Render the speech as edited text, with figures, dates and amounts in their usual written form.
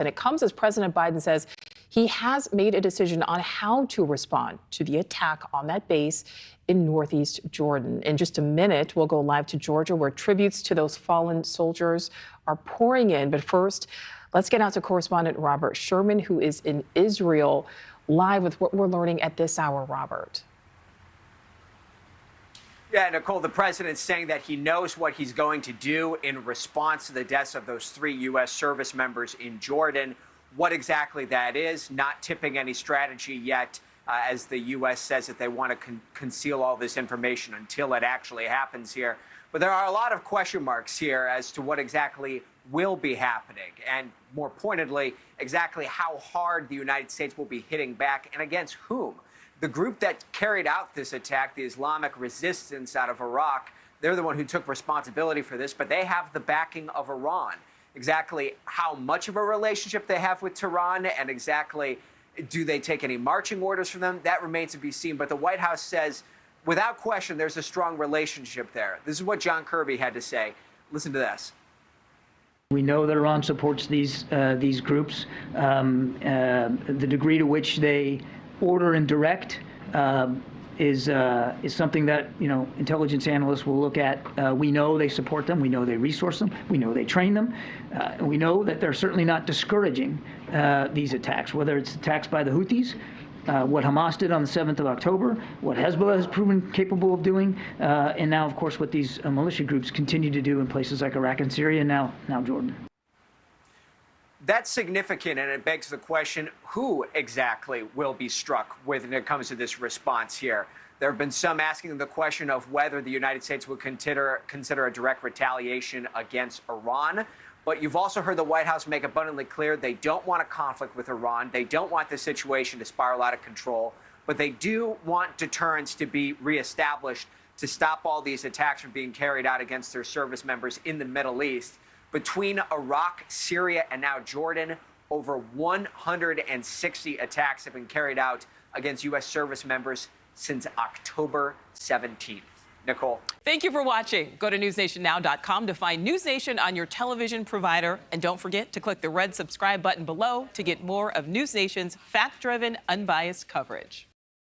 And it comes as President Biden says he has made a decision on how to respond to the attack on that base in northeast Jordan. In just a minute, we'll go live to Georgia, where tributes to those fallen soldiers are pouring in. But first, let's get out to correspondent Robert Sherman, who is in Israel, live with what we're learning at this hour. Robert. Yeah, Nichole, the president's saying that he knows what he's going to do in response to the deaths of those 3 U.S. service members in Jordan. What exactly that is, not tipping any strategy yet, as the U.S. says that they want to conceal all this information until it actually happens here. But there are a lot of question marks here as to what exactly will be happening, and more pointedly, exactly how hard the United States will be hitting back and against whom. The group that carried out this attack, the Islamic Resistance out of Iraq, they're the one who took responsibility for this, but they have the backing of Iran. Exactly how much of a relationship they have with Tehran and exactly do they take any marching orders from them, that remains to be seen. But the White House says, without question, there's a strong relationship there. This is what John Kirby had to say. Listen to this. We know that Iran supports these groups. The degree to which they order and direct is something that, intelligence analysts will look at. We know they support them. We know they resource them. We know they train them. And we know that they're certainly not discouraging these attacks, whether it's attacks by the Houthis, what Hamas did on the 7th of October, what Hezbollah has proven capable of doing, and now, of course, what these militia groups continue to do in places like Iraq and Syria, and now Jordan. That's significant, and it begs the question, who exactly will be struck when it comes to this response here? There have been some asking the question of whether the United States would consider a direct retaliation against Iran. But you've also heard the White House make abundantly clear they don't want a conflict with Iran. They don't want the situation to spiral out of control. But they do want deterrence to be reestablished to stop all these attacks from being carried out against their service members in the Middle East. Between Iraq, Syria, and now Jordan, over 160 attacks have been carried out against U.S. service members since October 17th. Nichole. Thank you for watching. Go to newsnationnow.com to find News Nation on your television provider. And don't forget to click the red subscribe button below to get more of News Nation's fact-driven, unbiased coverage.